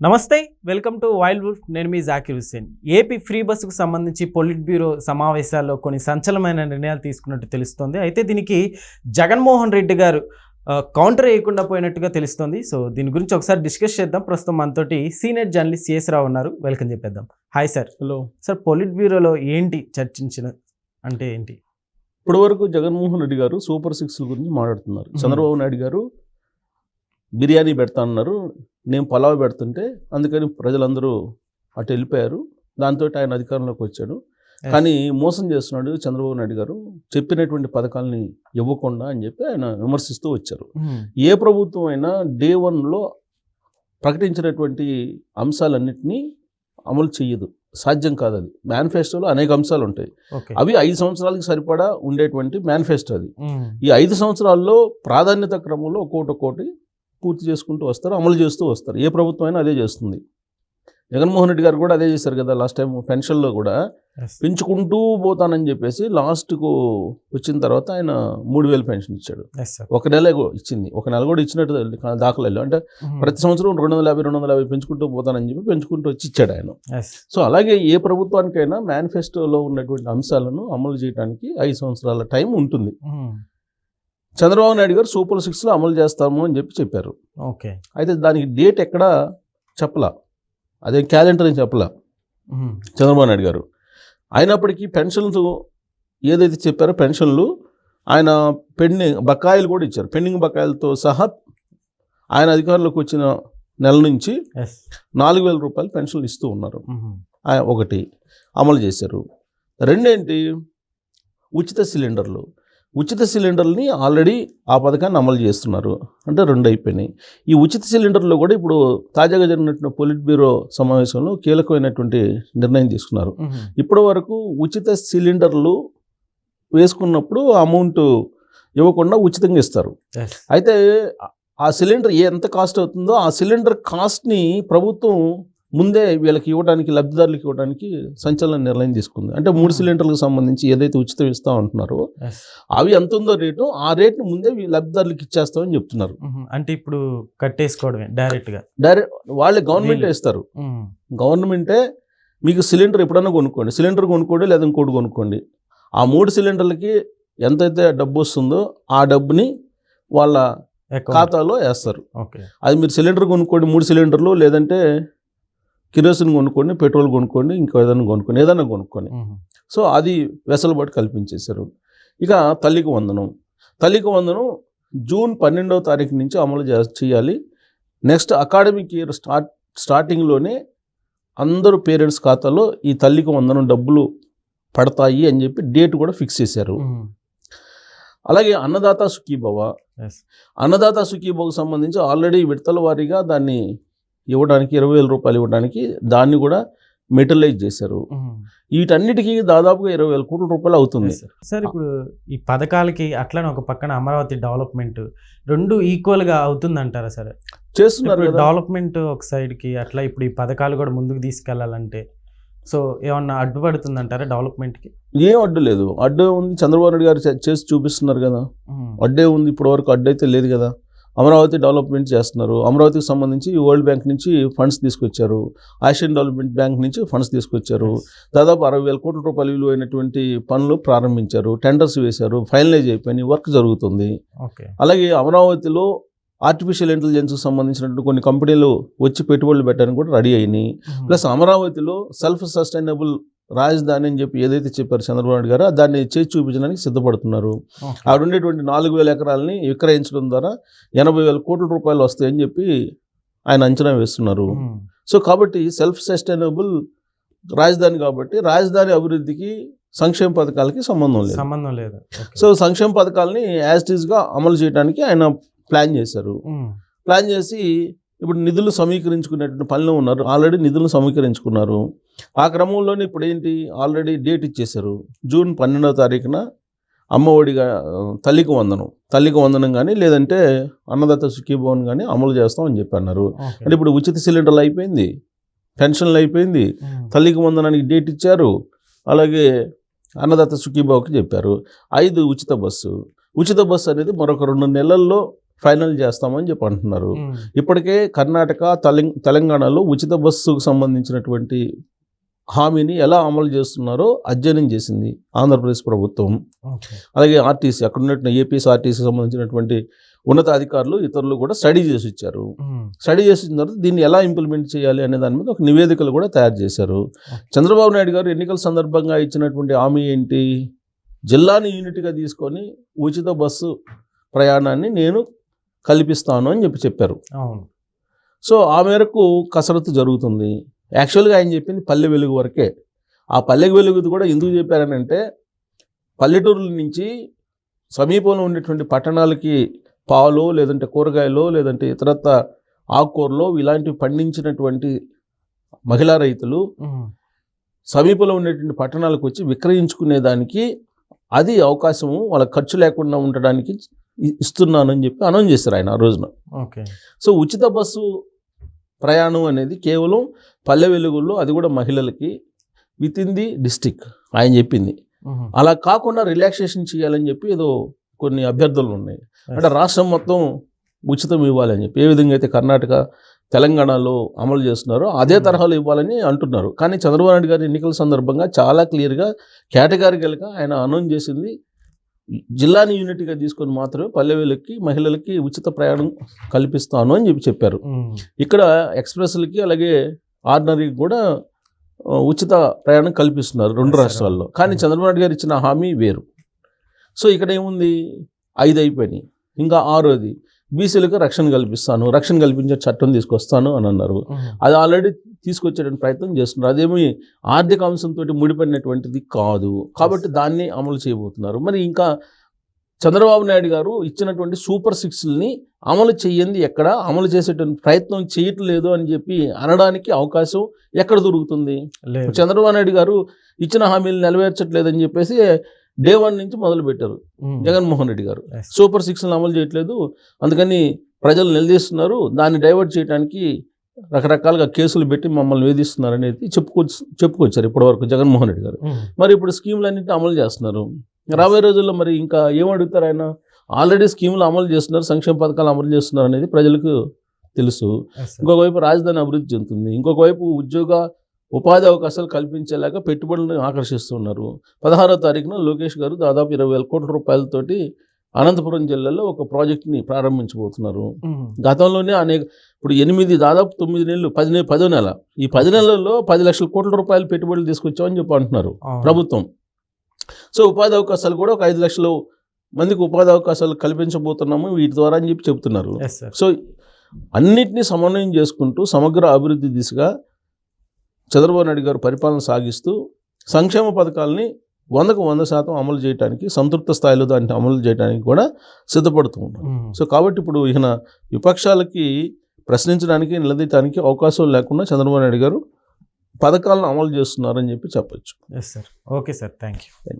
నమస్తే, welcome to wild wolf. నేను మీ Zakir Hussain. AP free బస్సుకు సంబంధించి పొలిట్ బ్యూరో సమావేశాల్లో కొన్ని సంచలనమైన నిర్ణయాలు తీసుకున్నట్టు తెలుస్తోంది. అయితే దీనికి జగన్మోహన్ రెడ్డి గారు కౌంటర్ వేయకుండా పోయినట్టుగా తెలుస్తోంది. సో దీని గురించి ఒకసారి డిస్కస్ చేద్దాం. ప్రస్తుతం మనతోటి సీనియర్ జర్నలిస్ట్ సిఎస్ రావు ఉన్నారు. వెల్కమ్ చెప్పేద్దాం. Hi sir. హలో సార్, పొలిట్ బ్యూరోలో ఏంటి చర్చించిన అంటే ఏంటి? ఇప్పటి వరకు జగన్మోహన్ రెడ్డి గారు సూపర్ సిక్స్ గురించి మాట్లాడుతున్నారు. చంద్రబాబు నాయుడు గారు బిర్యానీ పెడతా అన్నారు, నేను పలావ్ పెడుతుంటే అందుకని ప్రజలందరూ అటు వెళ్ళిపోయారు. దాంతో ఆయన అధికారంలోకి వచ్చాడు. కానీ మోసం చేస్తున్నాడు చంద్రబాబు నాయుడు గారు, చెప్పినటువంటి పథకాలని ఇవ్వకుండా అని చెప్పి ఆయన విమర్శిస్తూ వచ్చారు. ఏ ప్రభుత్వం అయినా డే 1లో ప్రకటించినటువంటి అంశాలన్నింటినీ అమలు చేయదు, సాధ్యం కాదు. అది మేనిఫెస్టోలో అనేక అంశాలు ఉంటాయి. అవి 5 సంవత్సరాలకు సరిపడా ఉండేటువంటి మేనిఫెస్టో అది. ఈ 5 సంవత్సరాల్లో ప్రాధాన్యత క్రమంలో ఒక్కొక్కటి పూర్తి చేసుకుంటూ వస్తారు, అమలు చేస్తూ వస్తారు. ఏ ప్రభుత్వం అయినా అదే చేస్తుంది. జగన్మోహన్ రెడ్డి గారు కూడా అదే చేశారు కదా. లాస్ట్ టైం పెన్షన్లో కూడా పెంచుకుంటూ పోతానని చెప్పేసి లాస్ట్కు వచ్చిన తర్వాత ఆయన 3,000 పెన్షన్ ఇచ్చాడు. ఒక నెల ఇచ్చింది, ఒక నెల కూడా ఇచ్చినట్టు దాఖలాలు. అంటే ప్రతి సంవత్సరం 250 పెంచుకుంటూ పోతానని చెప్పి పెంచుకుంటూ వచ్చి ఇచ్చాడు ఆయన. సో అలాగే ఏ ప్రభుత్వానికైనా మేనిఫెస్టోలో ఉన్నటువంటి అంశాలను అమలు చేయడానికి 5 సంవత్సరాల టైం ఉంటుంది. చంద్రబాబు నాయుడు గారు సూపర్ 6లో అమలు చేస్తాము అని చెప్పారు. ఓకే. అయితే దానికి డేట్ ఎక్కడా చెప్పలా, అదే క్యాలెండర్ అని చెప్పలా చంద్రబాబు నాయుడు గారు. అయినప్పటికీ పెన్షన్లు ఏదైతే చెప్పారో పెన్షన్లు ఆయన పెండింగ్ బకాయిలు కూడా ఇచ్చారు. పెండింగ్ బకాయిలతో సహా ఆయన అధికారంలోకి వచ్చిన నెల నుంచి 4,000 రూపాయలు పెన్షన్లు ఇస్తూ ఉన్నారు. ఒకటి అమలు చేశారు. రెండేంటి, ఉచిత సిలిండర్ని ఆల్రెడీ ఆ పథకాన్ని అమలు చేస్తున్నారు. అంటే 2 అయిపోయినాయి. ఈ ఉచిత సిలిండర్లో కూడా ఇప్పుడు తాజాగా జరిగినటువంటి పొలిట్ బ్యూరో సమావేశంలో కీలకమైనటువంటి నిర్ణయం తీసుకున్నారు. ఇప్పటి వరకు ఉచిత సిలిండర్లు వేసుకున్నప్పుడు అమౌంట్ ఇవ్వకుండా ఉచితంగా ఇస్తారు. అయితే ఆ సిలిండర్ ఎంత కాస్ట్ అవుతుందో ఆ సిలిండర్ కాస్ట్ని ప్రభుత్వం ముందే వీళ్ళకి ఇవ్వడానికి, లబ్ధిదారులకు ఇవ్వడానికి సంచలన నిర్ణయం తీసుకుంది. అంటే 3 సిలిండర్లకు సంబంధించి ఏదైతే ఉచితం ఇస్తా ఉంటున్నారో అవి ఎంత ఉందో రేటు, ఆ రేట్ను ముందే లబ్ధిదారులకు ఇచ్చేస్తామని చెప్తున్నారు. అంటే ఇప్పుడు కట్టేసుకోవడమే డైరెక్ట్ వాళ్ళే గవర్నమెంటే ఇస్తారు. గవర్నమెంటే మీకు సిలిండర్ ఎప్పుడన్నా కొనుక్కోండి, లేదా ఇంకోటి కొనుక్కోండి. ఆ 3 సిలిండర్లకి ఎంతైతే డబ్బు వస్తుందో ఆ డబ్బుని వాళ్ళ ఖాతాలో వేస్తారు. అది మీరు సిలిండర్ కొనుక్కోండి, 3 సిలిండర్లు, లేదంటే కిరోసిన్ కొనుక్కోండి, పెట్రోల్ కొనుక్కోండి, ఇంకో ఏదైనా కొనుక్కోండి. సో అది వెసులుబాటు కల్పించేశారు. ఇక తల్లికి వందనం జూన్ 12వ తారీఖు నుంచి అమలు చేయాలి. నెక్స్ట్ అకాడమిక్ ఇయర్ స్టార్టింగ్లోనే అందరూ పేరెంట్స్ ఖాతాలో ఈ తల్లికి వందనం డబ్బులు పడతాయి అని చెప్పి డేట్ కూడా ఫిక్స్ చేశారు. అలాగే అన్నదాత సుఖీభవకు సంబంధించి ఆల్రెడీ విడతల వారీగా దాన్ని ఇవ్వడానికి 20,000 రూపాయలు ఇవ్వడానికి దాన్ని కూడా మెటీరియలైజ్ చేశారు. వీటన్నిటికీ దాదాపుగా 20,000 కోట్ల రూపాయలు అవుతుంది. సార్, ఇప్పుడు ఈ పథకాలకి అట్లనే ఒక పక్కన అమరావతి డెవలప్మెంట్ 2 ఈక్వల్గా అవుతుందంటారా? సరే, చేస్తున్నారు డెవలప్మెంట్ ఒక సైడ్కి, అట్లా ఇప్పుడు ఈ పథకాలు కూడా ముందుకు తీసుకెళ్లాలంటే సో ఏమన్నా అడ్డుపడుతుందంటారా డెవలప్మెంట్కి? ఏం అడ్డు లేదు. అడ్డు ఉంది, చంద్రబాబు నాయుడు గారు చేసి చూపిస్తున్నారు కదా. అడ్డే ఉంది, ఇప్పటివరకు అడ్డు అయితే లేదు కదా. అమరావతి డెవలప్మెంట్ చేస్తున్నారు. అమరావతికి సంబంధించి వరల్డ్ బ్యాంక్ నుంచి ఫండ్స్ తీసుకొచ్చారు, ఆసియన్ డెవలప్మెంట్ బ్యాంక్ నుంచి ఫండ్స్ తీసుకొచ్చారు. దాదాపు 60,000 కోట్ల రూపాయలు విలువైనటువంటి పనులు ప్రారంభించారు, టెండర్స్ వేశారు, ఫైనలైజ్ అయిపోయినాయి, వర్క్ జరుగుతుంది. అలాగే అమరావతిలో ఆర్టిఫిషియల్ ఇంటెలిజెన్స్కి సంబంధించినటువంటి కొన్ని కంపెనీలు వచ్చి పెట్టుబడులు పెట్టడానికి కూడా రెడీ అయినాయి. ప్లస్ అమరావతిలో సెల్ఫ్ సస్టైనబుల్ రాజధాని అని చెప్పి ఏదైతే చెప్పారు చంద్రబాబు నాయుడు గారు, దాన్ని చేసి చూపించడానికి సిద్ధపడుతున్నారు. అక్కడ ఉండేటువంటి 4,000 ఎకరాలని విక్రయించడం ద్వారా 80,000 కోట్ల రూపాయలు వస్తాయని చెప్పి ఆయన అంచనా వేస్తున్నారు. సో కాబట్టి సెల్ఫ్ సస్టైనబుల్ రాజధాని కాబట్టి రాజధాని అభివృద్ధికి సంక్షేమ పథకాలకి సంబంధం లేదు. సో సంక్షేమ పథకాలని యాజ్ ఇట్ ఈస్గా అమలు చేయడానికి ఆయన ప్లాన్ చేశారు. ప్లాన్ చేసి ఇప్పుడు నిధులు సమీకరించుకునేటువంటి పనిలో ఉన్నారు. ఆల్రెడీ నిధులు సమీకరించుకున్నారు. ఆ క్రమంలోనే ఇప్పుడు ఏంటి, ఆల్రెడీ డేట్ ఇచ్చేశారు. జూన్ 12వ తారీఖున అమ్మఒడిగా తల్లికి వందనం కానీ, లేదంటే అన్నదాత సుఖీభవన్ కానీ అమలు చేస్తామని చెప్పి అన్నారు. అంటే ఇప్పుడు ఉచిత సిలిండర్లు అయిపోయింది, పెన్షన్లు అయిపోయింది, తల్లికి వందనానికి డేట్ ఇచ్చారు, అలాగే అన్నదాత సుఖీభవకి చెప్పారు. 5 ఉచిత బస్సు అనేది మరొక 2 నెలల్లో ఫైనల్ చేస్తామని చెప్పి అంటున్నారు. ఇప్పటికే కర్ణాటక తెలంగాణలో ఉచిత బస్సుకు సంబంధించినటువంటి హామీని ఎలా అమలు చేస్తున్నారో అధ్యయనం చేసింది ఆంధ్రప్రదేశ్ ప్రభుత్వం. అలాగే ఆర్టీసీ, అక్కడ ఉన్నటువంటి ఏపీఎస్ఆర్టీసీకి సంబంధించినటువంటి ఉన్నతాధికారులు ఇతరులు కూడా స్టడీ చేసి ఇచ్చారు. స్టడీ చేసిన తర్వాత దీన్ని ఎలా ఇంప్లిమెంట్ చేయాలి అనే దాని మీద ఒక నివేదికలు కూడా తయారు చేశారు. చంద్రబాబు నాయుడు గారు ఎన్నికల సందర్భంగా ఇచ్చినటువంటి హామీ ఏంటి? జిల్లాని యూనిట్గా తీసుకొని ఉచిత బస్సు ప్రయాణాన్ని నేను కల్పిస్తాను అని చెప్పారు. సో ఆ మేరకు కసరత్తు జరుగుతుంది. యాక్చువల్గా ఆయన చెప్పింది పల్లె వెలుగు వరకే. ఆ పల్లె వెలుగుది కూడా ఎందుకు చెప్పారనంటే, పల్లెటూరుల నుంచి సమీపంలో ఉండేటువంటి పట్టణాలకి పాలు, లేదంటే కూరగాయలు, లేదంటే ఇతరత్ర ఆకుకూరలు ఇలాంటివి పండించినటువంటి మహిళా రైతులు సమీపంలో ఉండేటువంటి పట్టణాలకు వచ్చి విక్రయించుకునేదానికి అది అవకాశము, వాళ్ళ ఖర్చు లేకుండా ఉండడానికి ఇస్తున్నానని చెప్పి అనౌన్స్ చేశారు ఆయన ఆ రోజున. సో ఉచిత బస్సు ప్రయాణం అనేది కేవలం పల్లె వెలుగుల్లో, అది కూడా మహిళలకి విత్ ఇన్ ది డిస్టిక్ ఆయన చెప్పింది. అలా కాకుండా రిలాక్సేషన్ చేయాలని చెప్పి ఏదో కొన్ని అభ్యర్థులు ఉన్నాయి. అంటే రాష్ట్రం మొత్తం ఉచితం ఇవ్వాలని చెప్పి, ఏ విధంగా అయితే కర్ణాటక తెలంగాణలో అమలు చేస్తున్నారో అదే తరహాలో ఇవ్వాలని అంటున్నారు. కానీ చంద్రబాబు నాయుడు గారి ఎన్నికల సందర్భంగా చాలా క్లియర్గా కేటగారికల్గా ఆయన అనౌన్స్ చేసింది, జిల్లాని యూనిట్గా తీసుకొని మాత్రమే పల్లె వెలుగుకి మహిళలకి ఉచిత ప్రయాణం కల్పిస్తాను అని చెప్పారు. ఇక్కడ ఎక్స్ప్రెస్లకి అలాగే ఆర్డినరీకి కూడా ఉచిత ప్రయాణం కల్పిస్తున్నారు 2 రాష్ట్రాల్లో. కానీ చంద్రబాబు నాయుడు గారు ఇచ్చిన హామీ వేరు. సో ఇక్కడ ఏముంది, 5 అయిపోయినాయి, ఇంకా 6వది బీసీలకు రక్షణ కల్పిస్తాను, రక్షణ కల్పించే చట్టం తీసుకొస్తాను అని అన్నారు. అది ఆల్రెడీ తీసుకొచ్చేటువంటి ప్రయత్నం చేస్తున్నారు. అదేమి ఆర్థిక అంశంతో ముడిపడినటువంటిది కాదు, కాబట్టి దాన్ని అమలు చేయబోతున్నారు. మరి ఇంకా చంద్రబాబు నాయుడు గారు ఇచ్చినటువంటి సూపర్ 6ని అమలు చేయండి, ఎక్కడ అమలు చేసేటువంటి ప్రయత్నం చేయట్లేదు అని చెప్పి అనడానికి అవకాశం ఎక్కడ దొరుకుతుంది? చంద్రబాబు నాయుడు గారు ఇచ్చిన హామీలు నెరవేర్చట్లేదని చెప్పేసి డే 1 నుంచి మొదలు పెట్టారు జగన్మోహన్ రెడ్డి గారు. సూపర్ 6ని అమలు చేయట్లేదు, అందుకని ప్రజలు నిలదీస్తున్నారు, దాన్ని డైవర్ట్ చేయడానికి రకరకాలుగా కేసులు పెట్టి మమ్మల్ని వేధిస్తున్నారు అనేది చెప్పుకొచ్చారు ఇప్పటివరకు జగన్మోహన్ రెడ్డి గారు. మరి ఇప్పుడు స్కీములన్నింటినీ అమలు చేస్తున్నారు. రాబోయే రోజుల్లో మరి ఇంకా ఏమడుగుతారు ఆయన? ఆల్రెడీ స్కీములు అమలు చేస్తున్నారు, సంక్షేమ పథకాలు అమలు చేస్తున్నారు అనేది ప్రజలకు తెలుసు. ఇంకొక వైపు రాజధాని అభివృద్ధి చెందుతుంది, ఇంకొక వైపు ఉపాధి అవకాశాలు కల్పించేలాగా పెట్టుబడులను ఆకర్షిస్తున్నారు. 16వ తారీఖున లోకేష్ గారు దాదాపు 20,000 కోట్ల రూపాయలతోటి అనంతపురం జిల్లాలో ఒక ప్రాజెక్ట్ని ప్రారంభించబోతున్నారు. గతంలోనే ఇప్పుడు 9 నెలలు 10వ నెల, ఈ 10 నెలల్లో 10 లక్షల కోట్ల రూపాయలు పెట్టుబడులు తీసుకొచ్చామని చెప్పి అంటున్నారు ప్రభుత్వం. సో ఉపాధి అవకాశాలు కూడా ఒక 5 లక్షల మందికి ఉపాధి అవకాశాలు కల్పించబోతున్నాము వీటి ద్వారా అని చెప్పి చెప్తున్నారు. సో అన్నిటినీ సమన్వయం చేసుకుంటూ సమగ్ర అభివృద్ధి దిశగా చంద్రబాబు నాయుడు గారు పరిపాలన సాగిస్తూ సంక్షేమ పథకాలని 100% అమలు చేయడానికి, సంతృప్త స్థాయిలో దాన్ని అమలు చేయడానికి కూడా సిద్ధపడుతూ ఉన్నారు. సో కాబట్టి ఇప్పుడు ఈయన విపక్షాలకి ప్రశ్నించడానికి, నిలదీయడానికి అవకాశం లేకుండా చంద్రబాబు నాయుడు గారు పథకాలను అమలు చేస్తున్నారని చెప్పి చెప్పచ్చు. Yes sir. Okay sir, thank you.